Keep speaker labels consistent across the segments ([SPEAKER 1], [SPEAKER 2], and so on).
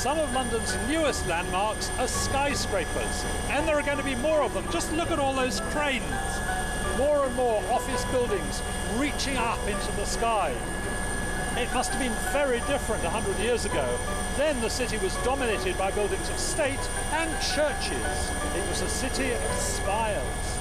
[SPEAKER 1] some of London's newest landmarks are skyscrapers, and there are going to be more of them. Just look at all those cranes. More and more office buildings reaching up into the sky. It must have been very different 100 years ago. Then the city was dominated by buildings of state and churches. It was a city of spires.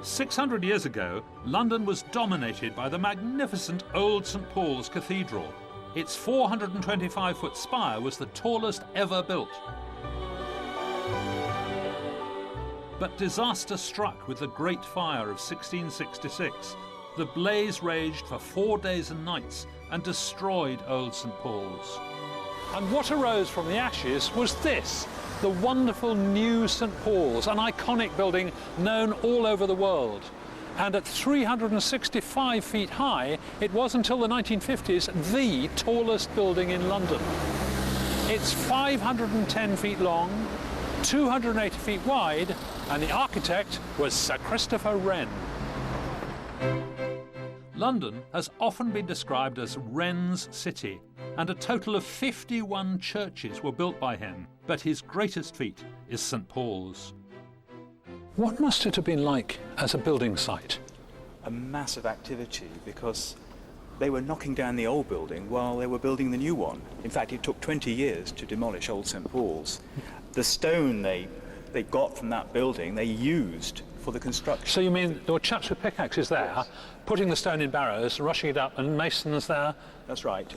[SPEAKER 1] "600 years ago, London was dominated by the magnificent old St Paul's Cathedral. Its 425-foot spire was the tallest ever built. But disaster struck with the Great Fire of 1666. The blaze raged for 4 days and nights and destroyed old St Paul's. And what arose from the ashes was this, the wonderful new St Paul's, an iconic building known all over the world. And at 365 feet high, it was until the 1950s the tallest building in London. It's 510 feet long, 280 feet wide, and the architect was Sir Christopher Wren. London has often been described as Wren's city, and a total of 51 churches were built by him, but his greatest feat is St Paul's. What must it have been like as a building site?
[SPEAKER 2] A massive activity, because they were knocking down the old building while they were building the new one. In fact, it took 20 years to demolish old St Paul's. The stone they got from that building, they used for the construction.
[SPEAKER 1] So you mean there were chaps with pickaxes there, yes, putting the stone in barrows, rushing it up, and masons there?
[SPEAKER 2] That's right,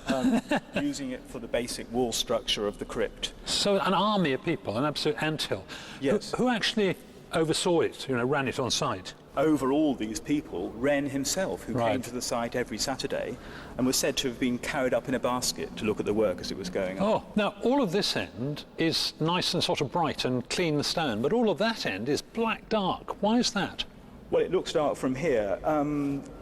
[SPEAKER 2] using it for the basic wall structure of the crypt.
[SPEAKER 1] So an army of people, an absolute anthill.
[SPEAKER 2] Yes.
[SPEAKER 1] Who actually oversaw it, ran it on site?
[SPEAKER 2] Over all these people, Wren himself, who
[SPEAKER 1] Right.
[SPEAKER 2] came to the site every Saturday and was said to have been carried up in a basket to look at the work as it was going on.
[SPEAKER 1] Oh, now all of this end is nice and sort of bright and clean the stone, but all of that end is black dark. Why is that?
[SPEAKER 2] Well, it looks dark from here.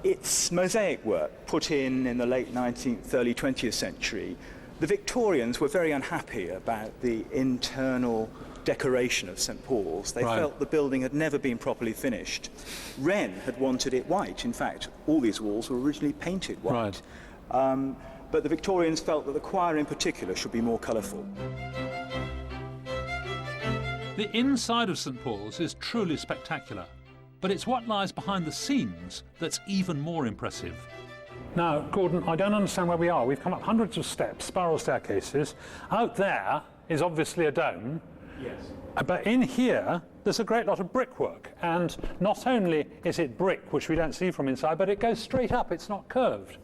[SPEAKER 2] It's mosaic work put in the late 19th, early 20th century. The Victorians were very unhappy about the internal decoration of St Paul's. They
[SPEAKER 1] Right.
[SPEAKER 2] felt the building had never been properly finished. Wren had wanted it white. In fact, all these walls were originally painted white.
[SPEAKER 1] Right.
[SPEAKER 2] But the Victorians felt that the choir in particular should be more colourful.
[SPEAKER 1] The inside of St Paul's is truly spectacular, but it's what lies behind the scenes that's even more impressive. Now, Gordon, I don't understand where we are. We've come up hundreds of steps, spiral staircases. Out there is obviously a dome.
[SPEAKER 2] Yes.
[SPEAKER 1] But in here, there's a great lot of brickwork. And not only is it brick, which we don't see from inside, but it goes straight up. It's not curved.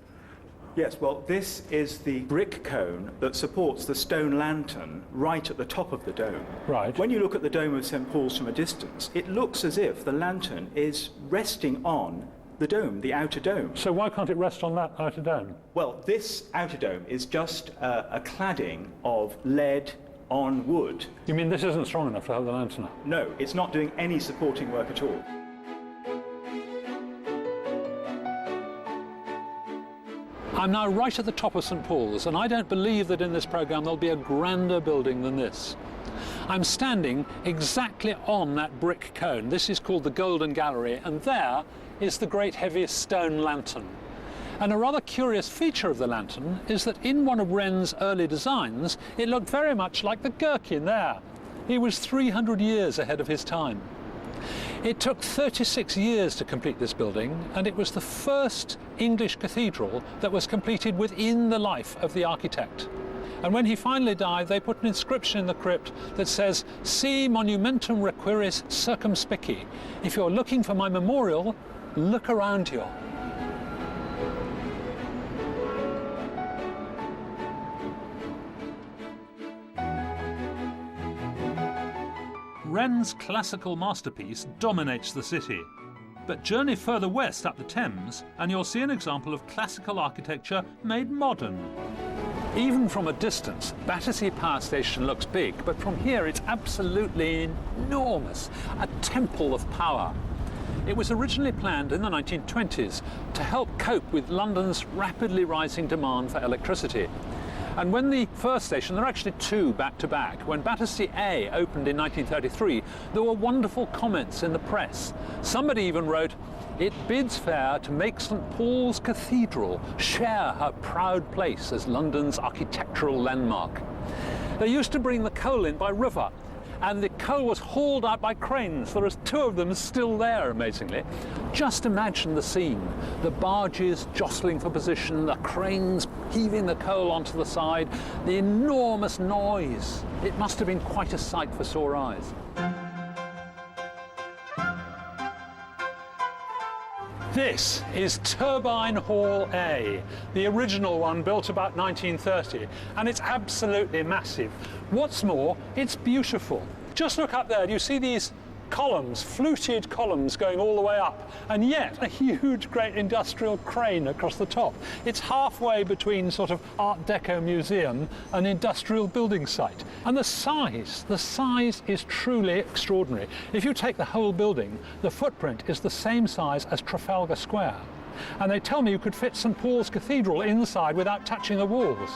[SPEAKER 2] Yes, well, this is the brick cone that supports the stone lantern right at the top of the dome.
[SPEAKER 1] Right.
[SPEAKER 2] When you look at the dome of St Paul's from a distance, it looks as if the lantern is resting on the dome, the outer dome.
[SPEAKER 1] So why can't it rest on that outer dome?
[SPEAKER 2] Well, this outer dome is just a cladding of lead on wood.
[SPEAKER 1] You mean this isn't strong enough to hold the lantern up?
[SPEAKER 2] No, it's not doing any supporting work at all.
[SPEAKER 1] I'm now right at the top of St Paul's, and I don't believe that in this programme there'll be a grander building than this. I'm standing exactly on that brick cone. This is called the Golden Gallery, and there is the great heavy stone lantern. And a rather curious feature of the lantern is that in one of Wren's early designs, it looked very much like the gherkin there. He was 300 years ahead of his time. It took 36 years to complete this building, and it was the first English cathedral that was completed within the life of the architect. And when he finally died, they put an inscription in the crypt that says, "Si monumentum requiris circumspici." If you're looking for my memorial, look around you. Wren's classical masterpiece dominates the city. But journey further west up the Thames and you'll see an example of classical architecture made modern. Even from a distance, Battersea Power Station looks big, but from here it's absolutely enormous, a temple of power. It was originally planned in the 1920s to help cope with London's rapidly rising demand for electricity. And when the first station, there are actually two back-to-back, when Battersea A opened in 1933, there were wonderful comments in the press. Somebody even wrote, "It bids fair to make St Paul's Cathedral share her proud place as London's architectural landmark." They used to bring the coal in by river, and the coal was hauled out by cranes. There are two of them still there, amazingly. Just imagine the scene. The barges jostling for position, the cranes heaving the coal onto the side, the enormous noise. It must have been quite a sight for sore eyes. This is Turbine Hall A, the original one built about 1930, and it's absolutely massive. What's more, it's beautiful. Just look up there, do you see these columns, fluted columns going all the way up, and yet a huge, great industrial crane across the top. It's halfway between sort of Art Deco museum and industrial building site. And the size is truly extraordinary. If you take the whole building, the footprint is the same size as Trafalgar Square. And they tell me you could fit St Paul's Cathedral inside without touching the walls.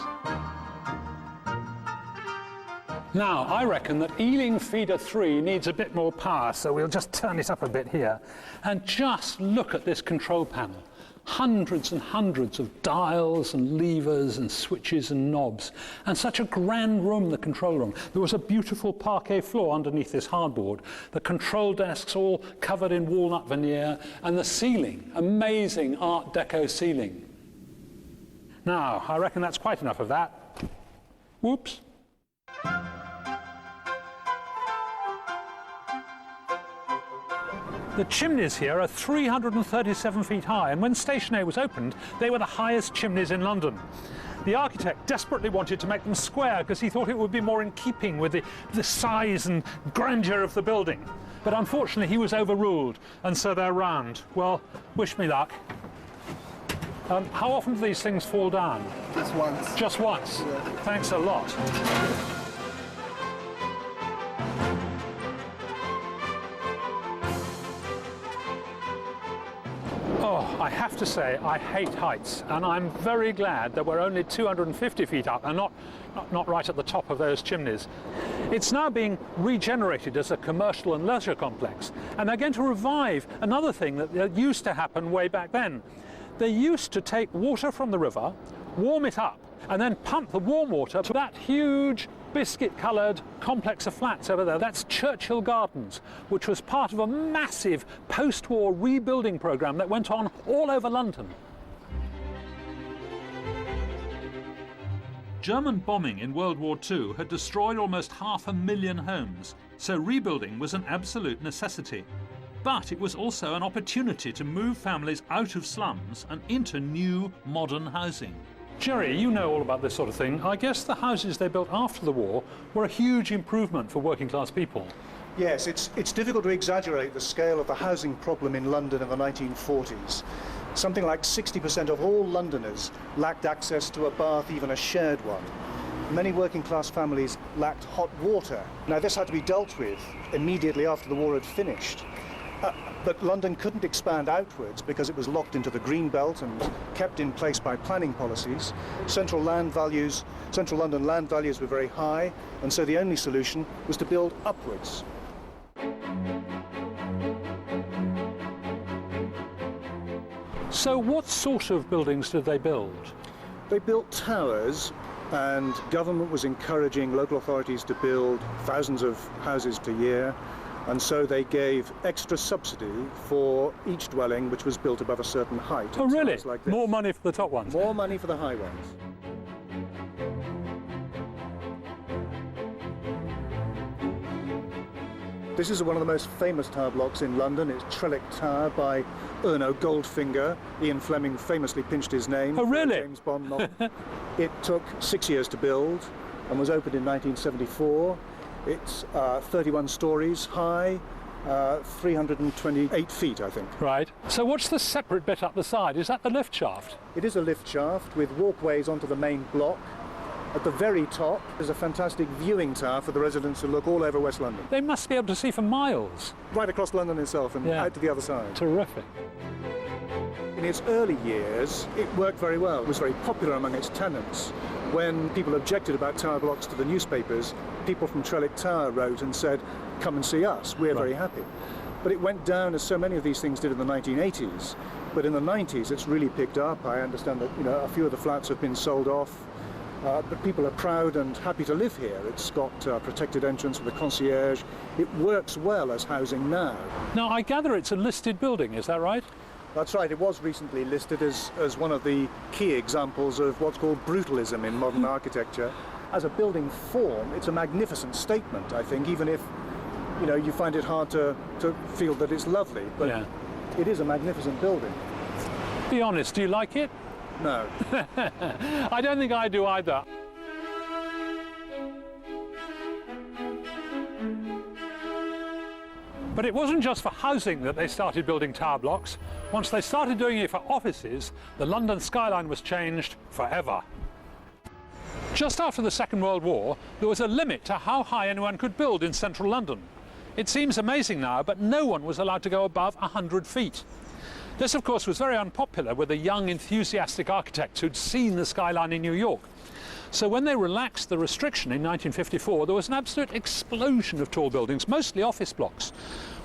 [SPEAKER 1] Now, I reckon that Ealing Feeder 3 needs a bit more power, so we'll just turn it up a bit here. And just look at this control panel. Hundreds and hundreds of dials and levers and switches and knobs. And such a grand room, the control room. There was a beautiful parquet floor underneath this hardboard. The control desks all covered in walnut veneer. And the ceiling, amazing Art Deco ceiling. Now, I reckon that's quite enough of that. Whoops. The chimneys here are 337 feet high, and when Station A was opened, they were the highest chimneys in London. The architect desperately wanted to make them square because he thought it would be more in keeping with the size and grandeur of the building. But unfortunately, he was overruled, and so they're round. Well, wish me luck. How often do these things fall down?
[SPEAKER 3] Just once.
[SPEAKER 1] Just once?
[SPEAKER 3] Yeah.
[SPEAKER 1] Thanks a lot. Oh, I have to say, I hate heights, and I'm very glad that we're only 250 feet up and not right at the top of those chimneys. It's now being regenerated as a commercial and leisure complex, and they're going to revive another thing that used to happen way back then. They used to take water from the river, warm it up, and then pump the warm water to that huge biscuit-coloured complex of flats over there. That's Churchill Gardens, which was part of a massive post-war rebuilding programme that went on all over London. German bombing in World War II had destroyed almost 500,000 homes, so rebuilding was an absolute necessity. But it was also an opportunity to move families out of slums and into new, modern housing. Jerry, you know all about this sort of thing. I guess the houses they built after the war were a huge improvement for working class people.
[SPEAKER 3] Yes, it's difficult to exaggerate the scale of the housing problem in London in the 1940s. Something like 60% of all Londoners lacked access to a bath, even a shared one. Many working class families lacked hot water. Now, this had to be dealt with immediately after the war had finished. But London couldn't expand outwards because it was locked into the green belt and kept in place by planning policies. Central London land values were very high, and so the only solution was to build upwards.
[SPEAKER 1] So what sort of buildings did they build?
[SPEAKER 3] They built towers, and government was encouraging local authorities to build thousands of houses per year. And so they gave extra subsidy for each dwelling which was built above a certain height.
[SPEAKER 1] Oh, really?
[SPEAKER 3] Like this.
[SPEAKER 1] More money for the top ones?
[SPEAKER 3] More money for the high ones. This is one of the most famous tower blocks in London. It's Trellick Tower by Erno Goldfinger. Ian Fleming famously pinched his name.
[SPEAKER 1] Oh, really?
[SPEAKER 3] For a James Bond novel. It took 6 years to build and was opened in 1974. It's 31 stories high, 328 feet, I think.
[SPEAKER 1] Right. So what's the separate bit up the side? Is that the lift shaft?
[SPEAKER 3] It is a lift shaft with walkways onto the main block. At the very top is a fantastic viewing tower for the residents who look all over West London.
[SPEAKER 1] They must be able to see for miles.
[SPEAKER 3] Right across London itself and out to the other side.
[SPEAKER 1] Terrific.
[SPEAKER 3] In its early years, it worked very well. It was very popular among its tenants. When people objected about tower blocks to the newspapers, people from Trellick Tower wrote and said, come and see us, we're very happy. But it went down, as so many of these things did in the 1980s. But in the 90s, it's really picked up. I understand that a few of the flats have been sold off. But people are proud and happy to live here. It's got protected entrance with a concierge. It works well as housing now.
[SPEAKER 1] Now, I gather it's a listed building, is that right?
[SPEAKER 3] That's right. It was recently listed as one of the key examples of what's called brutalism in modern architecture. As a building form, it's a magnificent statement, I think, even if you find it hard to feel that it's lovely. But it is a magnificent building.
[SPEAKER 1] Be honest, do you like it?
[SPEAKER 3] No.
[SPEAKER 1] I don't think I do either. But it wasn't just for housing that they started building tower blocks. Once they started doing it for offices, the London skyline was changed forever. Just after the Second World War, there was a limit to how high anyone could build in central London. It seems amazing now, but no one was allowed to go above 100 feet. This, of course, was very unpopular with the young, enthusiastic architects who'd seen the skyline in New York. So when they relaxed the restriction in 1954, there was an absolute explosion of tall buildings, mostly office blocks.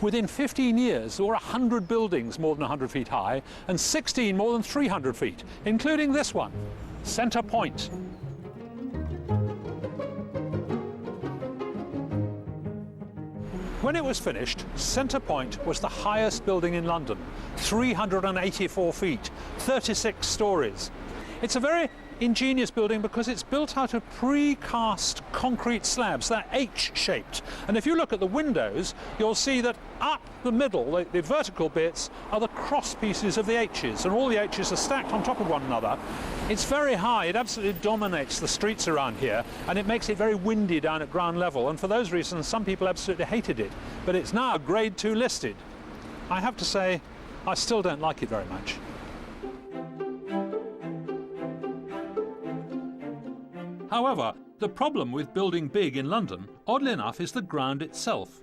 [SPEAKER 1] Within 15 years, there were 100 buildings more than 100 feet high and 16 more than 300 feet, including this one, Centre Point. When it was finished, Centre Point was the highest building in London, 384 feet, 36 stories. It's a very ingenious building because it's built out of precast concrete slabs. They're H-shaped. And if you look at the windows, you'll see that up the middle, the vertical bits, are the cross pieces of the H's, and all the H's are stacked on top of one another. It's very high. It absolutely dominates the streets around here, and it makes it very windy down at ground level. And for those reasons, some people absolutely hated it. But it's now Grade 2 listed. I have to say, I still don't like it very much. However, the problem with building big in London, oddly enough, is the ground itself.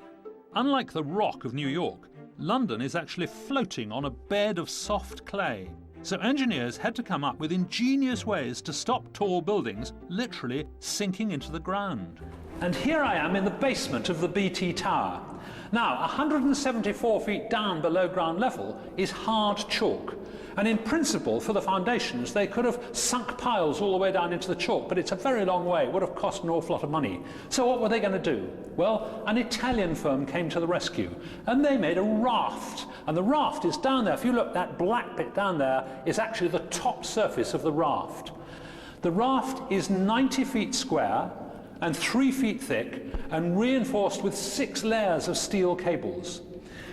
[SPEAKER 1] Unlike the rock of New York, London is actually floating on a bed of soft clay. So engineers had to come up with ingenious ways to stop tall buildings literally sinking into the ground. And here I am in the basement of the BT Tower. Now, 174 feet down below ground level is hard chalk. And in principle, for the foundations, they could have sunk piles all the way down into the chalk, but it's a very long way. It would have cost an awful lot of money. So what were they going to do? Well, an Italian firm came to the rescue, and they made a raft. And the raft is down there. If you look, that black bit down there is actually the top surface of the raft. The raft is 90 feet square and 3 feet thick and reinforced with 6 layers of steel cables.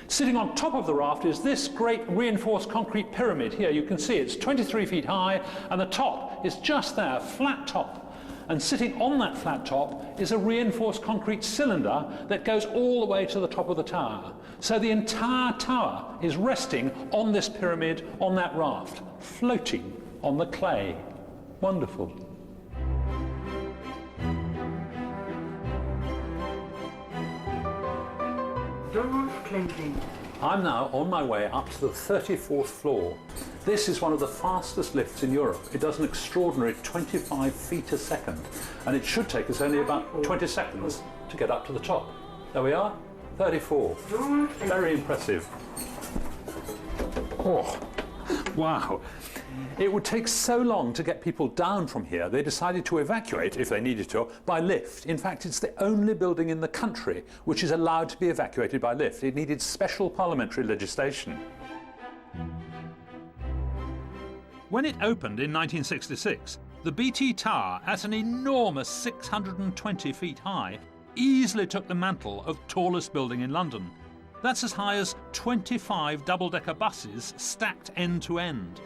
[SPEAKER 1] Sitting on top of the raft is this great reinforced concrete pyramid here. You can see it's 23 feet high, and the top is just there, flat top. And sitting on that flat top is a reinforced concrete cylinder that goes all the way to the top of the tower. So the entire tower is resting on this pyramid, on that raft, floating on the clay. Wonderful.
[SPEAKER 4] Doors closing.
[SPEAKER 1] I'm now on my way up to the 34th floor. This is one of the fastest lifts in Europe. It does an extraordinary 25 feet a second, and it should take us only about 20 seconds to get up to the top. There we are, 34. Very impressive. Oh, wow. It would take so long to get people down from here, they decided to evacuate, if they needed to, by lift. In fact, it's the only building in the country which is allowed to be evacuated by lift. It needed special parliamentary legislation. When it opened in 1966, the BT Tower, at an enormous 620 feet high, easily took the mantle of tallest building in London. That's as high as 25 double-decker buses stacked end to end.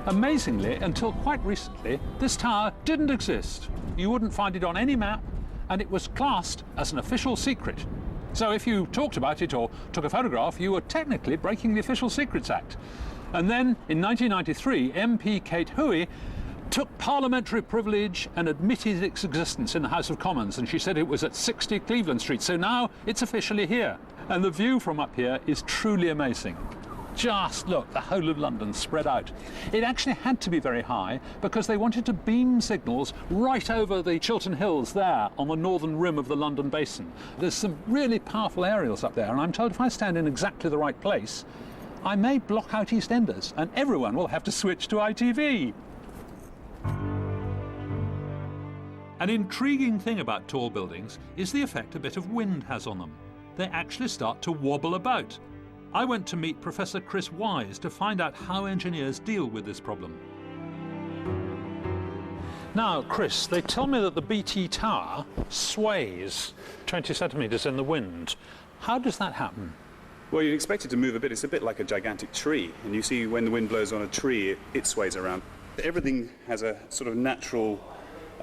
[SPEAKER 1] Amazingly, until quite recently, this tower didn't exist. You wouldn't find it on any map, and it was classed as an official secret. So if you talked about it or took a photograph, you were technically breaking the Official Secrets Act. And then, in 1993, MP Kate Hoey took parliamentary privilege and admitted its existence in the House of Commons, and she said it was at 60 Cleveland Street. So now it's officially here. And the view from up here is truly amazing. just, look, the whole of London spread out. It actually had to be very high because they wanted to beam signals right over the Chiltern Hills there on the northern rim of the London basin. There's some really powerful aerials up there, and I'm told if I stand in exactly the right place, I may block out EastEnders, and everyone will have to switch to ITV. An intriguing thing about tall buildings is the effect a bit of wind has on them. They actually start to wobble about. I went to meet Professor Chris Wise to find out how engineers deal with this problem. Now, Chris, they tell me that the BT tower sways 20 centimetres in the wind. How does that happen?
[SPEAKER 5] Well, you'd expect it to move a bit. It's a bit like a gigantic tree. And you see when the wind blows on a tree, it sways around. Everything has a sort of natural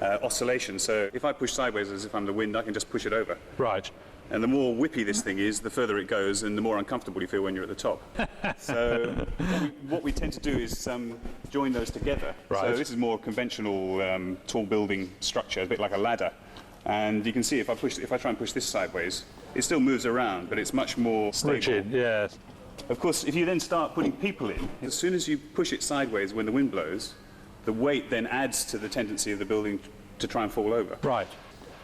[SPEAKER 5] oscillation. So if I push sideways as if I'm the wind, I can just push it over.
[SPEAKER 1] Right.
[SPEAKER 5] And the more whippy this thing is, the further it goes and the more uncomfortable you feel when you're at the top. So what we tend to do is join those together.
[SPEAKER 1] Right.
[SPEAKER 5] So this is more conventional tall building structure, a bit like a ladder. And you can see if I try and push this sideways, it still moves around, but it's much more stable.
[SPEAKER 1] Rigid, yes.
[SPEAKER 5] Of course, if you then start putting people in, as soon as you push it sideways when the wind blows, the weight then adds to the tendency of the building to try and fall over.
[SPEAKER 1] Right.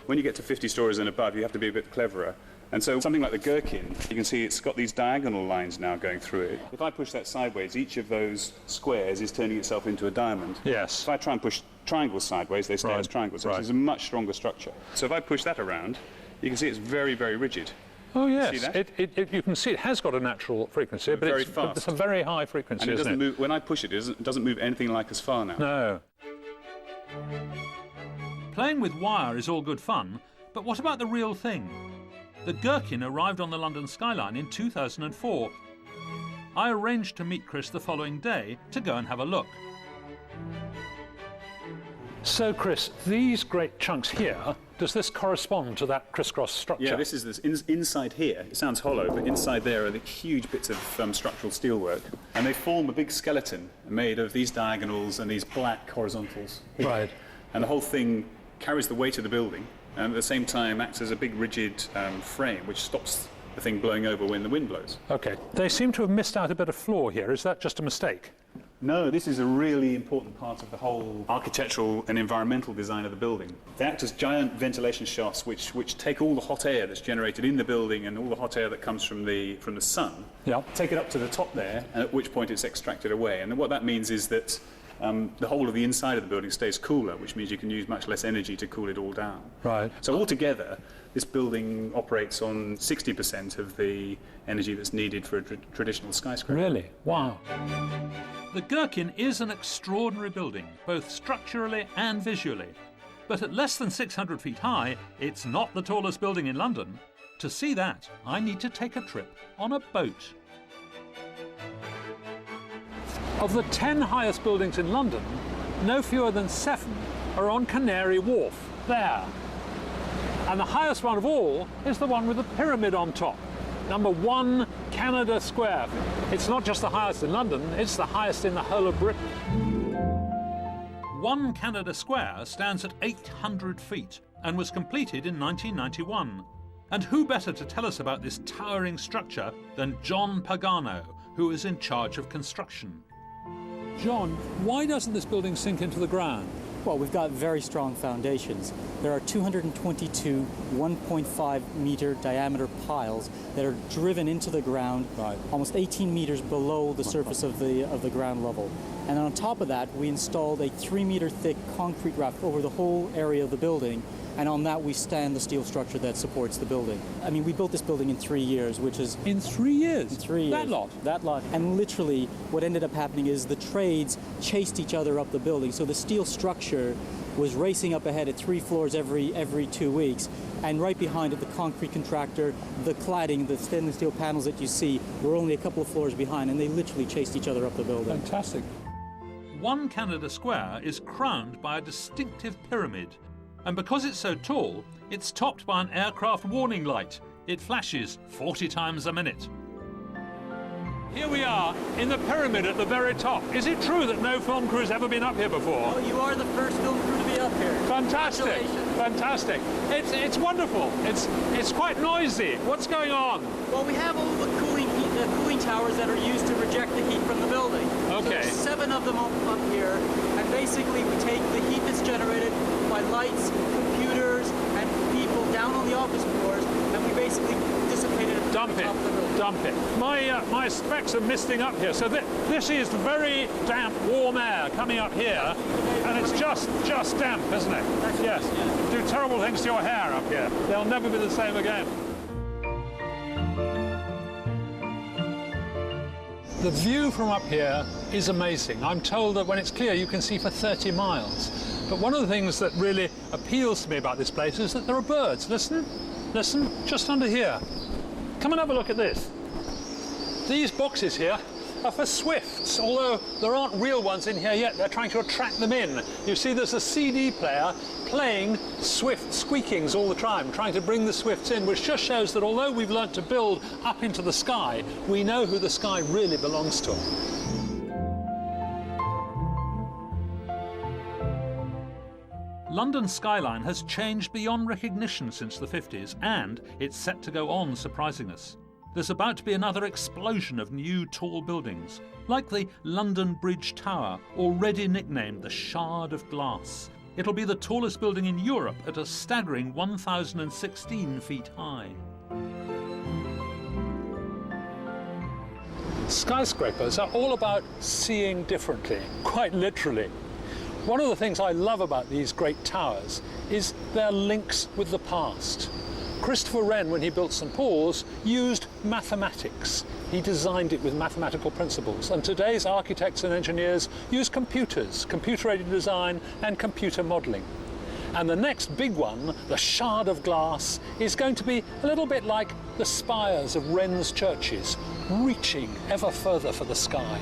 [SPEAKER 5] When you get to 50 stories and above, you have to be a bit cleverer. And so something like the gherkin, you can see it's got these diagonal lines now going through it. If I push that sideways, each of those squares is turning itself into a diamond.
[SPEAKER 1] Yes.
[SPEAKER 5] If I try and push triangles sideways, they stay
[SPEAKER 1] Right.
[SPEAKER 5] as triangles. So
[SPEAKER 1] Right.
[SPEAKER 5] it's a much stronger structure. So if I push that around, you can see it's very, very rigid.
[SPEAKER 1] Oh, yes.
[SPEAKER 5] See that?
[SPEAKER 1] You can see it has got a natural frequency, but
[SPEAKER 5] Very
[SPEAKER 1] it's
[SPEAKER 5] fast.
[SPEAKER 1] a very high frequency,
[SPEAKER 5] And it
[SPEAKER 1] isn't
[SPEAKER 5] doesn't move, when I push it, it doesn't move anything like as far now.
[SPEAKER 1] No. Playing with wire is all good fun, but what about the real thing? The gherkin arrived on the London skyline in 2004. I arranged to meet Chris the following day to go and have a look. So, Chris, these great chunks here, does this correspond to that crisscross structure?
[SPEAKER 5] Yeah, this is inside here. It sounds hollow, but inside there are the huge bits of structural steelwork, and they form a big skeleton made of these diagonals and these black horizontals here.
[SPEAKER 1] Right.
[SPEAKER 5] And the whole thing carries the weight of the building, and at the same time acts as a big rigid frame which stops the thing blowing over when the wind blows.
[SPEAKER 1] OK. They seem to have missed out a bit of floor here. Is that just a mistake?
[SPEAKER 5] No, this is a really important part of the whole architectural and environmental design of the building. They act as giant ventilation shafts which take all the hot air that's generated in the building and all the hot air that comes from the sun,
[SPEAKER 1] Yeah.
[SPEAKER 5] take it up to the top there, and at which point it's extracted away. And what that means is that the whole of the inside of the building stays cooler, which means you can use much less energy to cool it all down.
[SPEAKER 1] Right.
[SPEAKER 5] So altogether, this building operates on 60% of the energy that's needed for a traditional skyscraper.
[SPEAKER 1] Really? Wow. The gherkin is an extraordinary building, both structurally and visually. But at less than 600 feet high, it's not the tallest building in London. To see that, I need to take a trip on a boat. Of the 10 highest buildings in London, no fewer than 7 are on Canary Wharf, there. And the highest one of all is the one with the pyramid on top. Number 1 Canada Square. It's not just the highest in London, it's the highest in the whole of Britain. 1 Canada Square stands at 800 feet and was completed in 1991. And who better to tell us about this towering structure than John Pagano, who is in charge of construction. John, why doesn't this building sink into the ground?
[SPEAKER 6] Well, we've got very strong foundations. There are 222 1.5 meter diameter piles that are driven into the ground, almost 18 meters below the surface of the ground level. And on top of that, we installed a 3 meter thick concrete raft over the whole area of the building, and on that we stand the steel structure that supports the building. I mean, we built this building in 3 years, which is...
[SPEAKER 1] In 3 years?
[SPEAKER 6] In 3 years.
[SPEAKER 1] That lot?
[SPEAKER 6] That lot. And literally, what ended up happening is the trades chased each other up the building. So the steel structure was racing up ahead at 3 floors every 2 weeks. And right behind it, the concrete contractor, the cladding, the stainless steel panels that you see were only a couple of floors behind, and they literally chased each other up the building.
[SPEAKER 1] Fantastic. 1 Canada Square is crowned by a distinctive pyramid. And because it's so tall, it's topped by an aircraft warning light. It flashes 40 times a minute. Here we are, in the pyramid at the very top. Is it true that no film crew's ever been up here before?
[SPEAKER 6] Oh, you are the first film crew to be up here.
[SPEAKER 1] Fantastic, fantastic. It's wonderful. It's quite noisy. What's going on?
[SPEAKER 6] Well, we have all the cooling heat the cooling towers that are used to reject the heat from the building.
[SPEAKER 1] Okay.
[SPEAKER 6] So there's 7 of them up here, and basically we take the heat that's generated by lights, computers, and people down on the office floors, and we basically dissipate it at the
[SPEAKER 1] Dump
[SPEAKER 6] top of the building.
[SPEAKER 1] it, dump it. My specs are misting up here, so this is very damp, warm air coming up here, and it's just damp, isn't it? Yes. Do terrible things to your hair up here. They'll never be the same again. The view from up here is amazing. I'm told that when it's clear you can see for 30 miles. But one of the things that really appeals to me about this place is that there are birds. Listen, listen, just under here. Come and have a look at this. These boxes here are for swifts, although there aren't real ones in here yet. They're trying to attract them in. You see there's a CD player playing swift squeakings all the time, trying to bring the swifts in, which just shows that although we've learnt to build up into the sky, we know who the sky really belongs to. London's skyline has changed beyond recognition since the 50s, and it's set to go on surprising us. There's about to be another explosion of new tall buildings, like the London Bridge Tower, already nicknamed the Shard of Glass. It'll be the tallest building in Europe at a staggering 1,016 feet high. Skyscrapers are all about seeing differently, quite literally. One of the things I love about these great towers is their links with the past. Christopher Wren, when he built St Paul's, used mathematics. He designed it with mathematical principles, and today's architects and engineers use computers, computer-aided design and computer modelling. And the next big one, the Shard of Glass, is going to be a little bit like the spires of Wren's churches, reaching ever further for the sky.